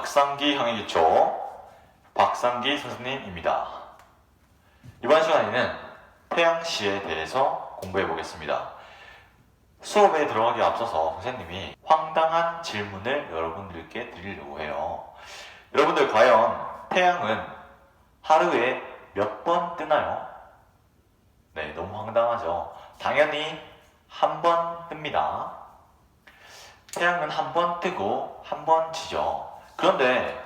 박상기 형의기초 박상기 선생님입니다. 이번 시간에는 태양시에 대해서 공부해 보겠습니다. 수업에 들어가기 앞서서 선생님이 황당한 질문을 여러분들께 드리려고 해요. 여러분들 과연 태양은 하루에 몇 번 뜨나요? 네, 너무 황당하죠. 당연히 한 번 뜹니다. 태양은 한 번 뜨고 한 번 지죠. 그런데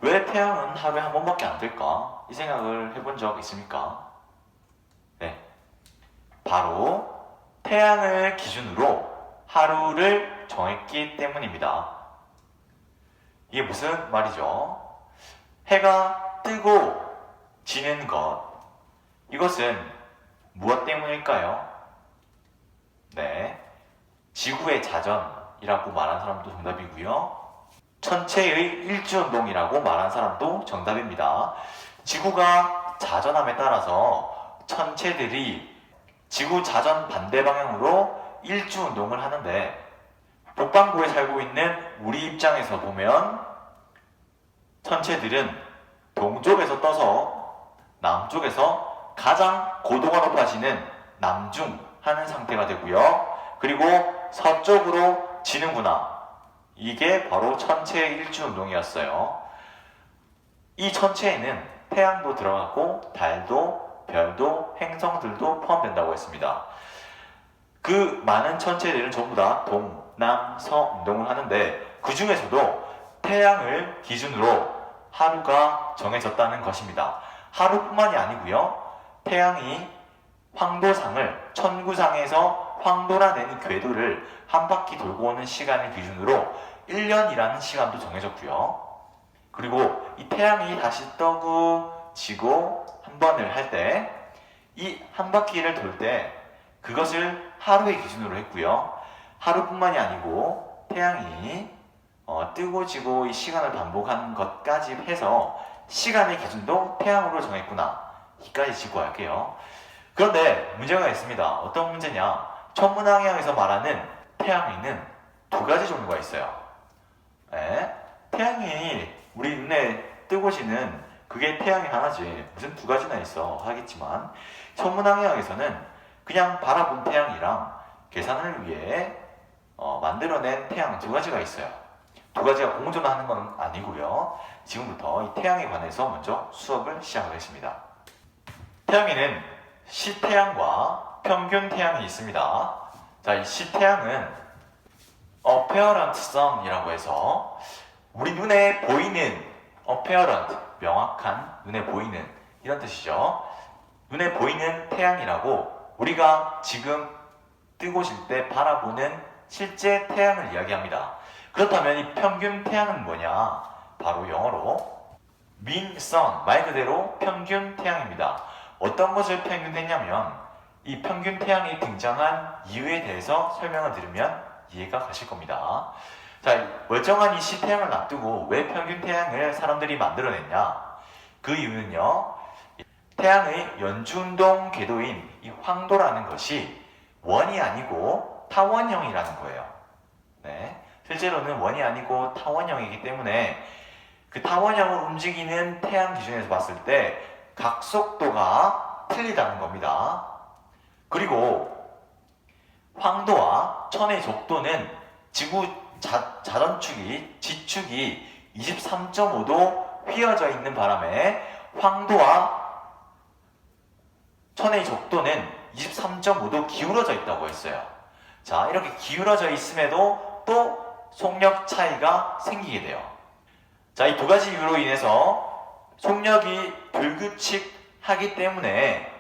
왜 태양은 하루에 한 번밖에 안 뜰까? 이 생각을 해본 적 있습니까? 네, 바로 태양을 기준으로 하루를 정했기 때문입니다. 이게 무슨 말이죠? 해가 뜨고 지는 것, 이것은 무엇 때문일까요? 네, 지구의 자전이라고 말한 사람도 정답이고요. 천체의 일주운동이라고 말한 사람도 정답입니다. 지구가 자전함에 따라서 천체들이 지구 자전 반대 방향으로 일주운동을 하는데, 북반구에 살고 있는 우리 입장에서 보면 천체들은 동쪽에서 떠서 남쪽에서 가장 고도가 높아지는 남중 하는 상태가 되고요. 그리고 서쪽으로 지는구나. 이게 바로 천체의 일주운동이었어요. 이 천체에는 태양도 들어가고 달도, 별도, 행성들도 포함된다고 했습니다. 그 많은 천체들은 전부 다 동, 남, 서 운동을 하는데, 그 중에서도 태양을 기준으로 하루가 정해졌다는 것입니다. 하루뿐만이 아니고요. 태양이 황도상을 천구상에서 황도라는 궤도를 한 바퀴 돌고 오는 시간을 기준으로 1년이라는 시간도 정해졌고요. 그리고 이 태양이 다시 떠고 지고 한 번을 할 때, 이 한 바퀴를 돌 때 그것을 하루의 기준으로 했고요. 하루뿐만이 아니고 태양이 뜨고 지고 이 시간을 반복하는 것까지 해서 시간의 기준도 태양으로 정했구나. 여기까지 짚고 갈게요. 그런데 문제가 있습니다. 어떤 문제냐? 천문학에서 말하는 태양에는 두 가지 종류가 있어요. 네? 태양이 우리 눈에 뜨고 지는 그게 태양이 하나지 무슨 두 가지나 있어 하겠지만, 천문학에서는 그냥 바라본 태양이랑 계산을 위해 만들어낸 태양 두 가지가 있어요. 두 가지가 공존하는 건 아니고요. 지금부터 이 태양에 관해서 먼저 수업을 시작하겠습니다. 태양에는 시태양과 평균 태양이 있습니다. 자, 이 시태양은 apparent sun이라고 해서 우리 눈에 보이는 apparent, 명확한, 눈에 보이는 이런 뜻이죠. 눈에 보이는 태양이라고 우리가 지금 뜨고 질 때 바라보는 실제 태양을 이야기합니다. 그렇다면 이 평균 태양은 뭐냐? 바로 영어로 mean sun, 말 그대로 평균 태양입니다. 어떤 것을 평균했냐면, 이 평균 태양이 등장한 이유에 대해서 설명을 들으면 이해가 가실 겁니다. 자, 멀쩡한 이 시태양을 놔두고 왜 평균 태양을 사람들이 만들어냈냐? 그 이유는요, 태양의 연주운동 궤도인 이 황도라는 것이 원이 아니고 타원형이라는 거예요. 네, 실제로는 원이 아니고 타원형이기 때문에 그 타원형을 움직이는 태양 기준에서 봤을 때 각속도가 틀리다는 겁니다. 그리고 황도와 천의 적도는 지구 자전축이, 지축이 23.5도 휘어져 있는 바람에 황도와 천의 적도는 23.5도 기울어져 있다고 했어요. 자, 이렇게 기울어져 있음에도 또 속력 차이가 생기게 돼요. 자, 이 두 가지 이유로 인해서 속력이 불규칙하기 때문에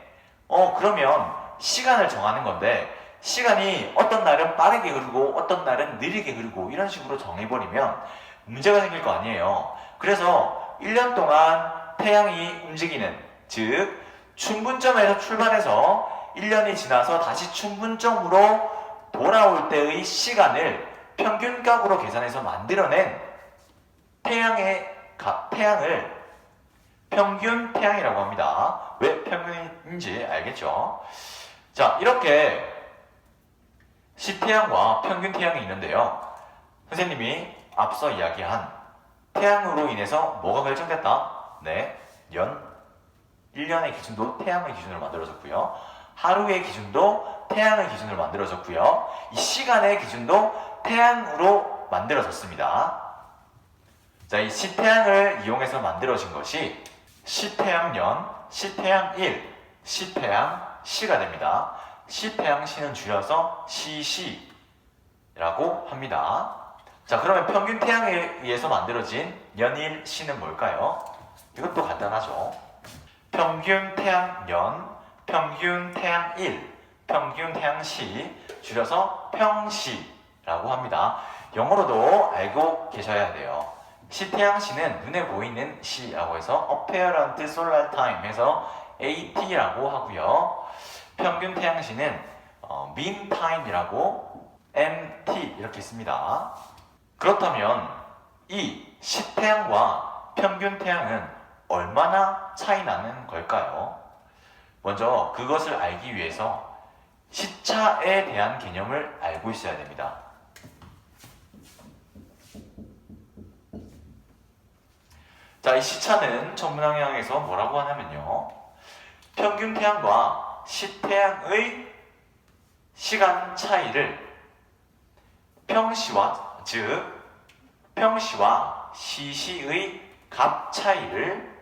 그러면 시간을 정하는 건데, 시간이 어떤 날은 빠르게 흐르고 어떤 날은 느리게 흐르고 이런 식으로 정해버리면 문제가 생길 거 아니에요. 그래서 1년 동안 태양이 움직이는, 즉 춘분점에서 출발해서 1년이 지나서 다시 춘분점으로 돌아올 때의 시간을 평균값으로 계산해서 만들어낸 태양을 평균 태양이라고 합니다. 왜 평균인지 알겠죠? 자, 이렇게 시태양과 평균 태양이 있는데요. 선생님이 앞서 이야기한 태양으로 인해서 뭐가 결정됐다? 네, 1년의 기준도 태양의 기준으로 만들어졌고요. 하루의 기준도 태양의 기준으로 만들어졌고요. 이 시간의 기준도 태양으로 만들어졌습니다. 자, 이 시태양을 이용해서 만들어진 것이 시태양년, 시태양일, 시태양시가 됩니다. 시태양시는 줄여서 시시라고 합니다. 자, 그러면 평균 태양에 의해서 만들어진 연일시는 뭘까요? 이것도 간단하죠. 평균 태양년, 평균 태양일, 평균 태양시, 줄여서 평시라고 합니다. 영어로도 알고 계셔야 돼요. 시태양시는 눈에 보이는 시라고 해서 Apparent Solar Time 해서 AT라고 하고요. 평균 태양시는 Mean Time이라고 MT 이렇게 씁니다. 그렇다면 이 시태양과 평균 태양은 얼마나 차이 나는 걸까요? 먼저 그것을 알기 위해서 시차에 대한 개념을 알고 있어야 됩니다. 자, 이 시차는 천문학에서 뭐라고 하냐면요. 평균 태양과 시태양의 시간 차이를 평시와 시시의 값 차이를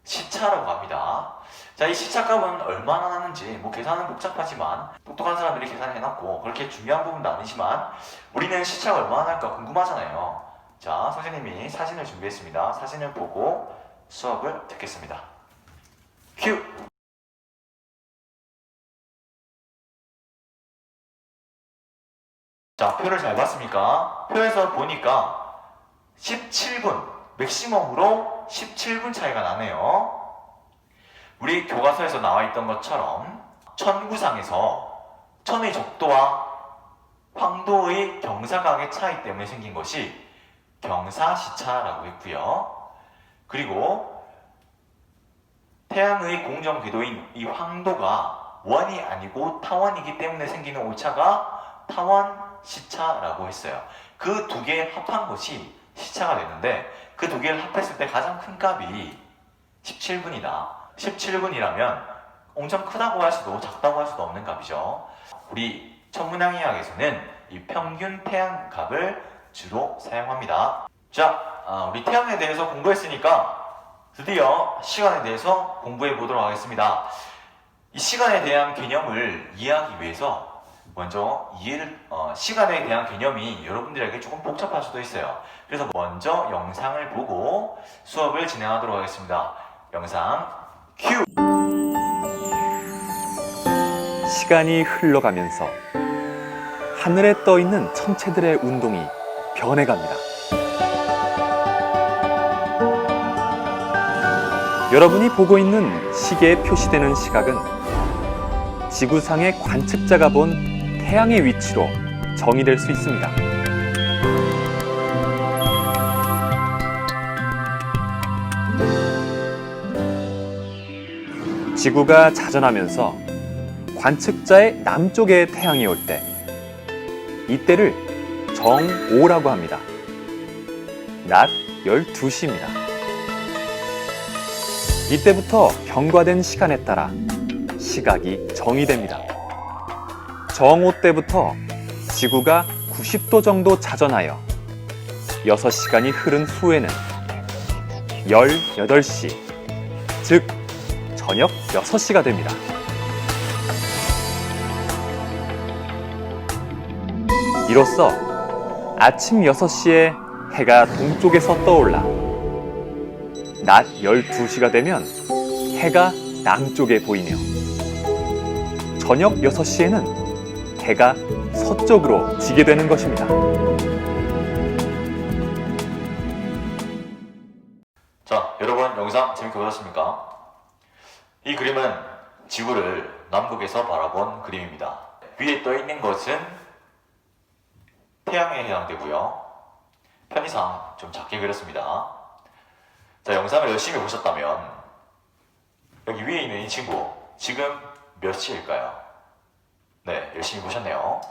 시차라고 합니다. 자, 이 시차값은 얼마나 나는지 계산은 복잡하지만 똑똑한 사람들이 계산을 해놨고 그렇게 중요한 부분도 아니지만 우리는 시차가 얼마나 날까 궁금하잖아요. 자, 선생님이 사진을 준비했습니다. 사진을 보고 수업을 듣겠습니다. 큐! 자, 표를 잘 봤습니까? 표에서 보니까 17분, 맥시멈으로 17분 차이가 나네요. 우리 교과서에서 나와 있던 것처럼 천구상에서 천의 적도와 황도의 경사각의 차이 때문에 생긴 것이 경사시차라고 했고요. 그리고 태양의 공정 궤도인 이 황도가 원이 아니고 타원이기 때문에 생기는 오차가 타원시차라고 했어요. 그 두 개 합한 것이 시차가 되는데 그 두 개를 합했을 때 가장 큰 값이 17분이다. 17분이라면 엄청 크다고 할 수도 작다고 할 수도 없는 값이죠. 우리 천문학의학에서는 이 평균 태양 값을 주로 사용합니다. 자, 우리 태양에 대해서 공부했으니까 드디어 시간에 대해서 공부해 보도록 하겠습니다. 이 시간에 대한 개념을 이해하기 위해서 먼저 시간에 대한 개념이 여러분들에게 조금 복잡할 수도 있어요. 그래서 먼저 영상을 보고 수업을 진행하도록 하겠습니다. 영상 큐! 시간이 흘러가면서 하늘에 떠 있는 천체들의 운동이 변해갑니다. 여러분이 보고 있는 시계에 표시되는 시각은 지구상의 관측자가 본 태양의 위치로 정의될 수 있습니다. 지구가 자전하면서 관측자의 남쪽에 태양이 올 때, 이때를 정오라고 합니다. 낮 12시입니다. 이때부터 경과된 시간에 따라 시각이 정의됩니다. 정오 때부터 지구가 90도 정도 자전하여 6시간이 흐른 후에는 18시, 즉 저녁 6시가 됩니다. 이로써 아침 6시에 해가 동쪽에서 떠올라 낮 12시가 되면 해가 남쪽에 보이며 저녁 6시에는 해가 서쪽으로 지게 되는 것입니다. 자, 여러분 영상 재밌게 보셨습니까? 이 그림은 지구를 남극에서 바라본 그림입니다. 위에 떠 있는 것은 태양에 해당되고요. 편의상 좀 작게 그렸습니다. 자, 영상을 열심히 보셨다면 여기 위에 있는 이 친구 지금 몇 시일까요? 네, 열심히 보셨네요.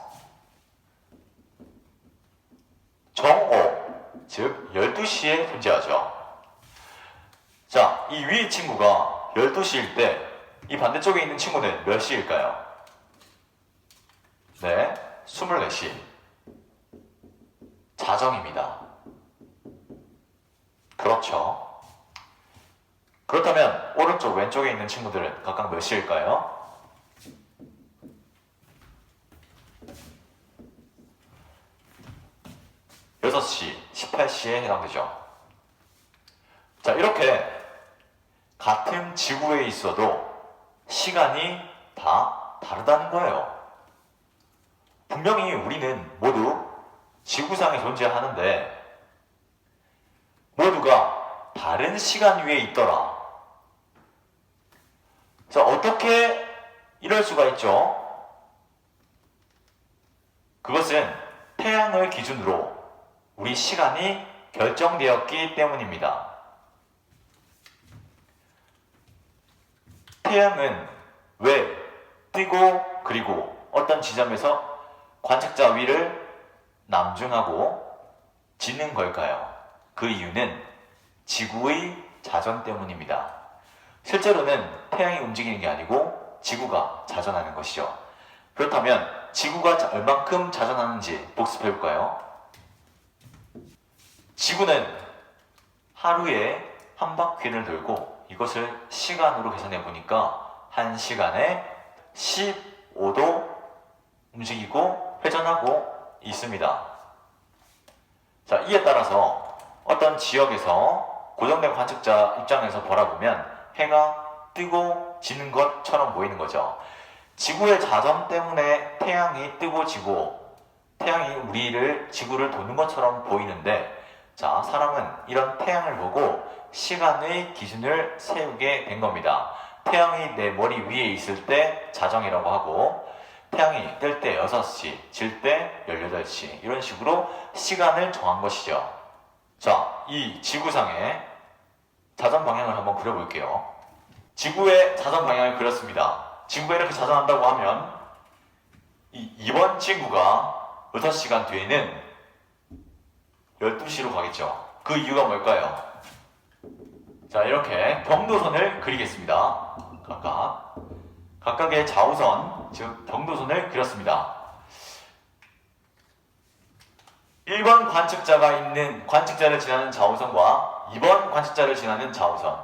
정오, 즉 12시에 존재하죠. 자, 이 위 친구가 12시일 때 이 반대쪽에 있는 친구는 몇 시일까요? 네, 24시. 자정입니다. 그렇죠. 그렇다면 오른쪽 왼쪽에 있는 친구들은 각각 몇 시일까요? 6시, 18시에 해당되죠. 자, 이렇게 같은 지구에 있어도 시간이 다 다르다는 거예요. 분명히 우리는 모두 지구상에 존재하는데 모두가 다른 시간 위에 있더라. 자, 어떻게 이럴 수가 있죠? 그것은 태양을 기준으로 우리 시간이 결정되었기 때문입니다. 태양은 왜 뜨고 그리고 어떤 지점에서 관측자 위를 남중하고 지는 걸까요? 그 이유는 지구의 자전 때문입니다. 실제로는 태양이 움직이는 게 아니고 지구가 자전하는 것이죠. 그렇다면 지구가 얼만큼 자전하는지 복습해볼까요? 지구는 하루에 한 바퀴를 돌고 이것을 시간으로 계산해 보니까 1시간에 15도 움직이고 회전하고 있습니다. 자, 이에 따라서 어떤 지역에서 고정된 관측자 입장에서 바라보면 해가 뜨고 지는 것처럼 보이는 거죠. 지구의 자전 때문에 태양이 뜨고 지고 태양이 지구를 도는 것처럼 보이는데, 자, 사람은 이런 태양을 보고 시간의 기준을 세우게 된 겁니다. 태양이 내 머리 위에 있을 때 자정이라고 하고 태양이 뜰 때 6시, 질 때 18시 이런 식으로 시간을 정한 것이죠. 자, 이 지구상의 자전 방향을 한번 그려볼게요. 지구의 자전 방향을 그렸습니다. 지구가 이렇게 자전한다고 하면 이번 친구가 6시간 뒤에는 12시로 가겠죠. 그 이유가 뭘까요? 자, 이렇게 경도선을 그리겠습니다. 각각의 좌우선, 즉 경도선을 그렸습니다. 1번 관측자를 지나는 좌우선과 2번 관측자를 지나는 좌우선,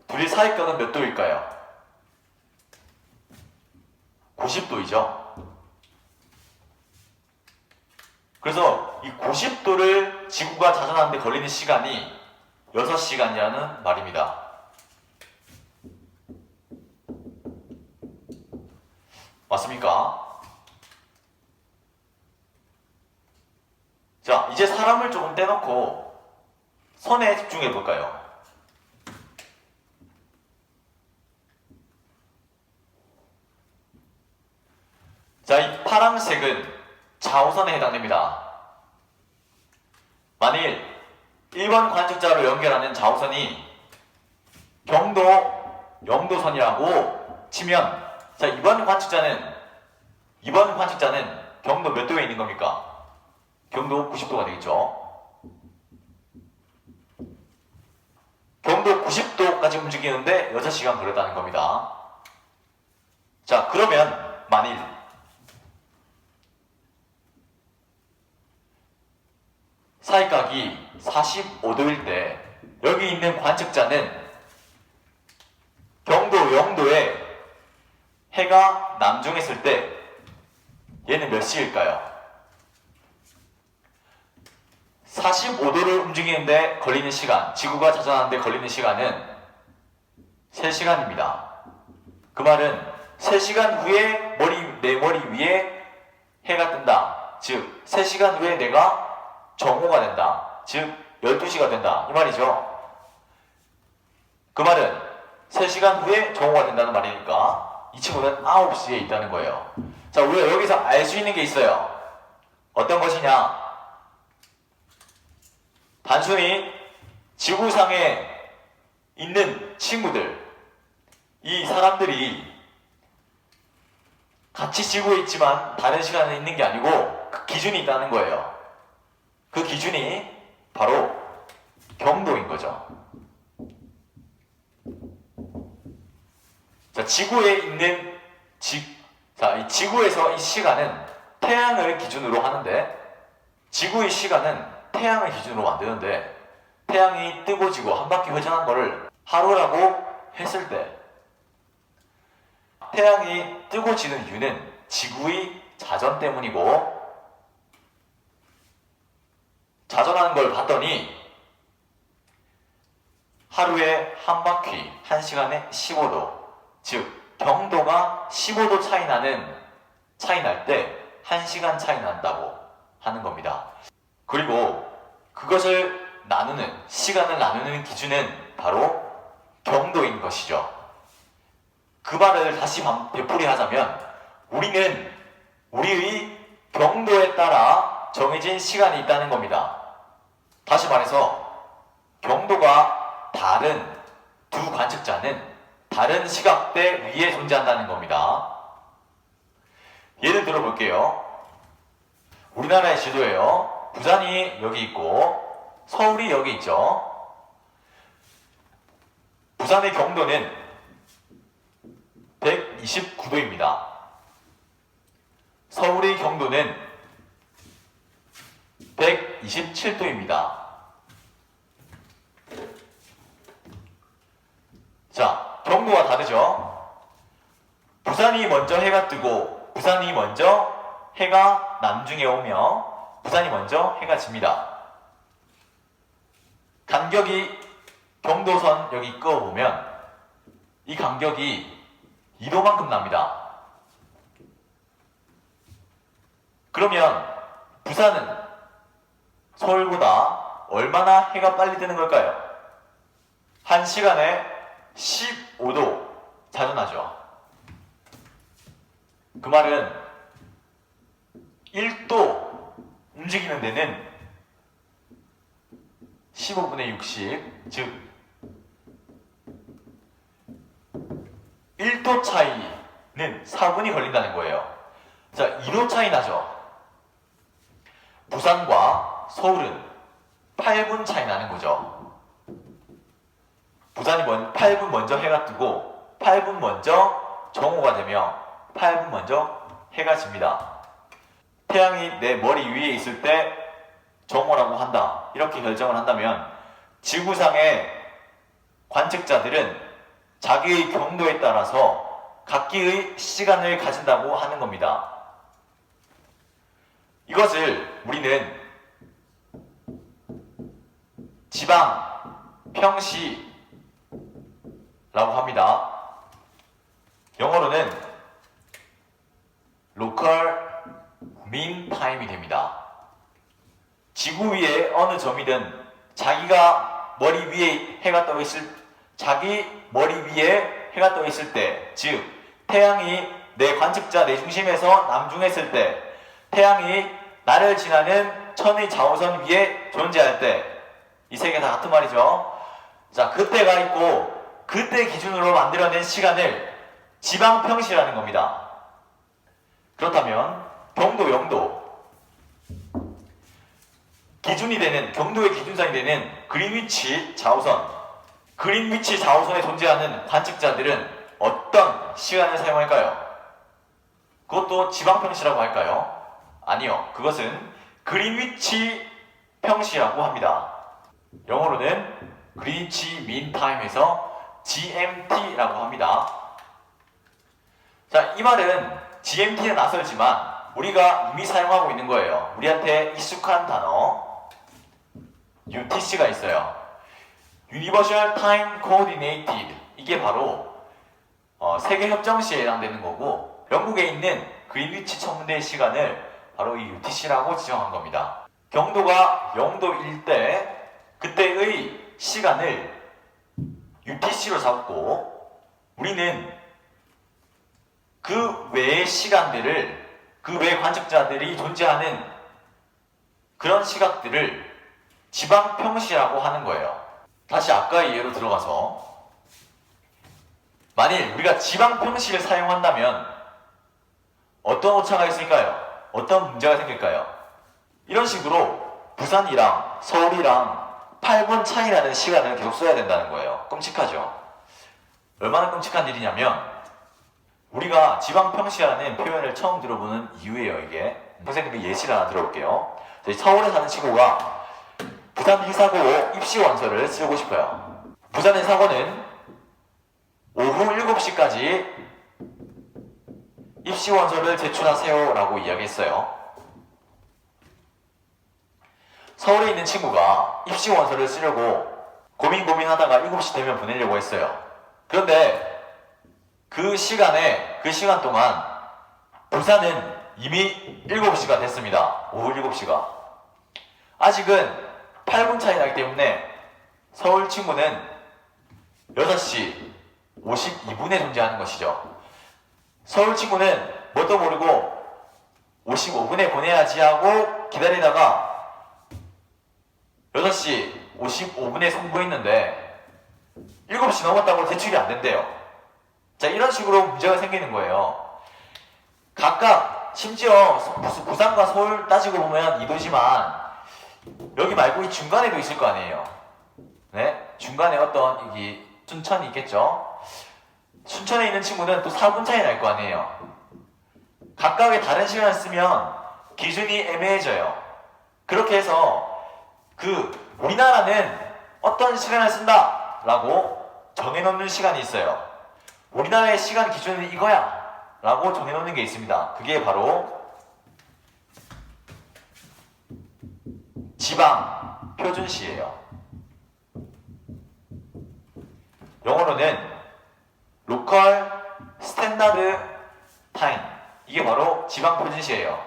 둘이 사이각은 몇 도일까요? 90도이죠. 그래서 이 90도를 지구가 자전하는데 걸리는 시간이 6시간이라는 말입니다. 맞습니까? 자, 이제 사람을 조금 떼놓고 선에 집중해 볼까요? 자, 이 파란색은 좌우선에 해당됩니다. 만일 1번 관측자로 연결하는 좌우선이 경도 0도선이라고 치면, 자, 이번 관측자는 경도 몇 도에 있는 겁니까? 경도 90도가 되겠죠. 경도 90도까지 움직이는데 6시간 걸렸다는 겁니다. 자, 그러면 만일 사이각이 45도일 때 여기 있는 관측자는 경도 0도에 해가 남중했을 때 얘는 몇 시일까요? 45도를 움직이는데 걸리는 시간, 지구가 자전하는데 걸리는 시간은 3시간입니다. 그 말은 3시간 후에 내 머리 위에 해가 뜬다. 즉 3시간 후에 내가 정오가 된다. 즉 12시가 된다. 이 말이죠. 그 말은 3시간 후에 정오가 된다는 말이니까 이 친구는 9시에 있다는 거예요. 자, 우리가 여기서 알 수 있는 게 있어요. 어떤 것이냐? 단순히 지구상에 있는 친구들, 이 사람들이 같이 지구에 있지만 다른 시간에 있는 게 아니고 그 기준이 있다는 거예요. 그 기준이 바로 경도인 거죠. 자, 지구에 있는 이 지구에서 이 시간은 태양을 기준으로 하는데, 지구의 시간은 태양을 기준으로 만드는데, 태양이 뜨고 지고 한 바퀴 회전한 거를 하루라고 했을 때, 태양이 뜨고 지는 이유는 지구의 자전 때문이고, 자전하는 걸 봤더니 하루에 한 바퀴, 한 시간에 15도, 즉 경도가 15도 차이 날 때 1시간 차이 난다고 하는 겁니다. 그리고 그것을 시간을 나누는 기준은 바로 경도인 것이죠. 그 말을 다시 되풀이하자면, 우리는 우리의 경도에 따라 정해진 시간이 있다는 겁니다. 다시 말해서 경도가 다른 두 관측자는 다른 시각대 위에 존재한다는 겁니다. 예를 들어 볼게요. 우리나라의 지도예요. 부산이 여기 있고 서울이 여기 있죠. 부산의 경도는 129도입니다. 서울의 경도는 127도입니다. 자, 경도가 다르죠? 부산이 먼저 해가 뜨고, 부산이 먼저 해가 남중에 오며, 부산이 먼저 해가 집니다. 간격이 경도선 여기 그어보면 이 간격이 2도만큼 납니다. 그러면 부산은 서울보다 얼마나 해가 빨리 뜨는 걸까요? 1시간에 15도 자전하죠. 그 말은 1도 움직이는 데는 15분의 60, 즉 1도 차이는 4분이 걸린다는 거예요. 자, 2도 차이 나죠. 부산과 서울은 8분 차이 나는 거죠. 부산이 8분 먼저 해가 뜨고 8분 먼저 정오가 되며 8분 먼저 해가 집니다. 태양이 내 머리 위에 있을 때 정오라고 한다, 이렇게 결정을 한다면 지구상의 관측자들은 자기의 경도에 따라서 각기의 시간을 가진다고 하는 겁니다. 이것을 우리는 지방 평시라고 합니다. 영어로는 local mean time이 됩니다. 지구 위에 어느 점이든 자기가 머리 위에 해가 떠 있을 때, 즉 태양이 내 관측자 내 중심에서 남중했을 때, 태양이 나를 지나는 천의 좌우선 위에 존재할 때, 이 세 개 다 같은 말이죠. 자, 그때가 있고 그때 기준으로 만들어낸 시간을 지방평시라는 겁니다. 그렇다면 경도, 영도 기준이 되는, 경도의 기준선이 되는 그린위치 좌우선에 존재하는 관측자들은 어떤 시간을 사용할까요? 그것도 지방평시라고 할까요? 아니요. 그것은 그린위치 평시라고 합니다. 영어로는 그린위치 민 타임에서 GMT라고 합니다. 자, 이 말은 GMT는 낯설지만 우리가 이미 사용하고 있는 거예요. 우리한테 익숙한 단어 UTC가 있어요. Universal Time Coordinated. 이게 바로 세계협정시에 해당되는 거고, 영국에 있는 그린위치 천문대의 시간을 바로 이 UTC라고 지정한 겁니다. 경도가 0도일 때 그때의 시간을 UTC로 잡고, 우리는 그 외의 시간들을, 그 외의 관측자들이 존재하는 그런 시각들을 지방평시라고 하는 거예요. 다시 아까의 예로 들어가서, 만일 우리가 지방평시를 사용한다면 어떤 오차가 있을까요? 어떤 문제가 생길까요? 이런 식으로 부산이랑 서울이랑 8분 차이 나는 시간을 계속 써야 된다는 거예요. 끔찍하죠? 얼마나 끔찍한 일이냐면 우리가 지방평시라는 표현을 처음 들어보는 이유예요. 이게 선생님이 예시를 하나 들어볼게요. 저희 서울에 사는 친구가 부산 이사고 입시 원서를 쓰고 싶어요. 부산 이사고는 오후 7시까지 입시 원서를 제출하세요 라고 이야기했어요. 서울에 있는 친구가 입시 원서를 쓰려고 고민하다가 7시 되면 보내려고 했어요. 그런데 그 시간 동안 부산은 이미 7시가 됐습니다. 오후 7시가. 아직은 8분 차이 나기 때문에 서울 친구는 6시 52분에 존재하는 것이죠. 서울 친구는 뭣도 모르고 55분에 보내야지 하고 기다리다가 6시 55분에 송부했는데 7시 넘었다고 제출이 안 된대요. 자, 이런 식으로 문제가 생기는 거예요. 각각 심지어 부산과 서울 따지고 보면 이도지만 여기 말고 이 중간에도 있을 거 아니에요. 네? 중간에 어떤 여기 춘천이 있겠죠. 춘천에 있는 친구는 또 4분 차이 날 거 아니에요. 각각의 다른 시간을 쓰면 기준이 애매해져요. 그렇게 해서 우리나라는 어떤 시간을 쓴다 라고 정해놓는 시간이 있어요. 우리나라의 시간 기준은 이거야 라고 정해놓는 게 있습니다. 그게 바로 지방 표준시예요. 영어로는 로컬 스탠다드 타임. 이게 바로 지방 표준시예요.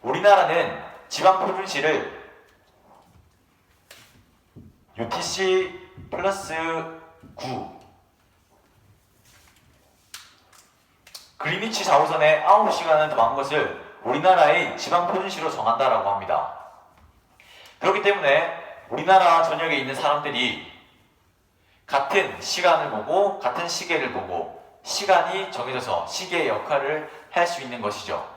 우리나라는 지방 표준시를 UTC 플러스 9 그리니치 자우선에 9시간을 더한 것을 우리나라의 지방 표준시로 정한다라고 합니다. 그렇기 때문에 우리나라 전역에 있는 사람들이 같은 시간을 보고 같은 시계를 보고 시간이 정해져서 시계의 역할을 할 수 있는 것이죠.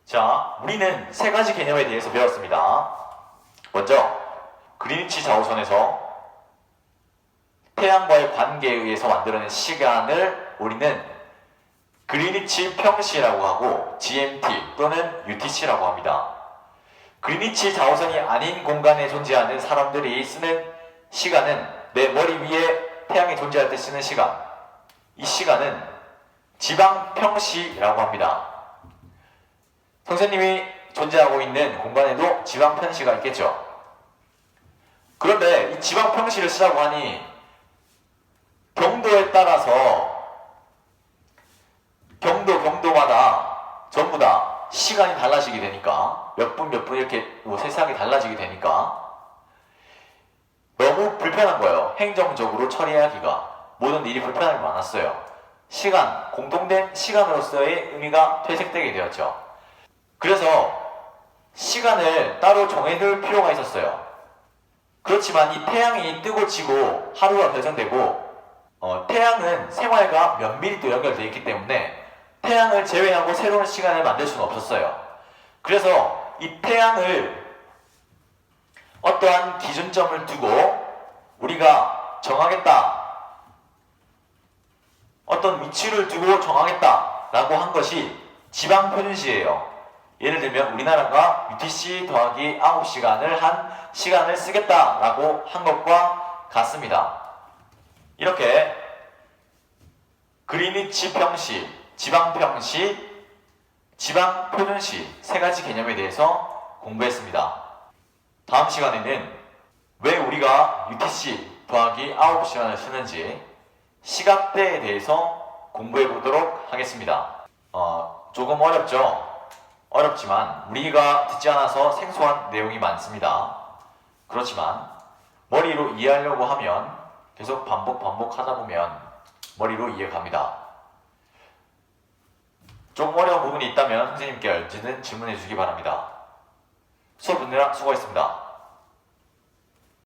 자, 우리는 3가지 개념에 대해서 배웠습니다. 먼저 그리니치 자우선에서 태양과의 관계에 의해서 만들어낸 시간을 우리는 그리니치 평시라고 하고 GMT 또는 UTC라고 합니다. 그리니치 자우선이 아닌 공간에 존재하는 사람들이 쓰는 시간은 내 머리 위에 태양이 존재할 때 쓰는 시간. 이 시간은 지방 평시라고 합니다. 선생님이 존재하고 있는 공간에도 지방 평시가 있겠죠. 그런데 이 지방 평시를 쓰라고 하니 경도에 따라서 경도마다 전부 다 시간이 달라지게 되니까 몇 분 이렇게 세세하게 달라지게 되니까 너무 불편한 거예요. 행정적으로 처리하기가 모든 일이 불편함이 많았어요. 공동된 시간으로서의 의미가 퇴색되게 되었죠. 그래서 시간을 따로 정해둘 필요가 있었어요. 그렇지만 이 태양이 뜨고 지고 하루가 결정되고 태양은 생활과 면밀히 또 연결되어 있기 때문에 태양을 제외하고 새로운 시간을 만들 수는 없었어요. 그래서 이 태양을 어떠한 기준점을 두고 우리가 정하겠다, 어떤 위치를 두고 정하겠다 라고 한 것이 지방 표준시예요. 예를 들면 우리나라가 UTC 더하기 9시간을 한 시간을 쓰겠다 라고 한 것과 같습니다. 이렇게 그리니치 평시, 지방 평시, 지방 표준시 3가지 개념에 대해서 공부했습니다. 다음 시간에는 왜 우리가 UTC 더하기 9시간을 쓰는지 시각대에 대해서 공부해 보도록 하겠습니다. 조금 어렵죠? 어렵지만 우리가 듣지 않아서 생소한 내용이 많습니다. 그렇지만 머리로 이해하려고 하면 계속 반복하다 보면 머리로 이해갑니다. 조금 어려운 부분이 있다면 선생님께 언제든 질문해 주시기 바랍니다. 수업 듣느라 수고했습니다.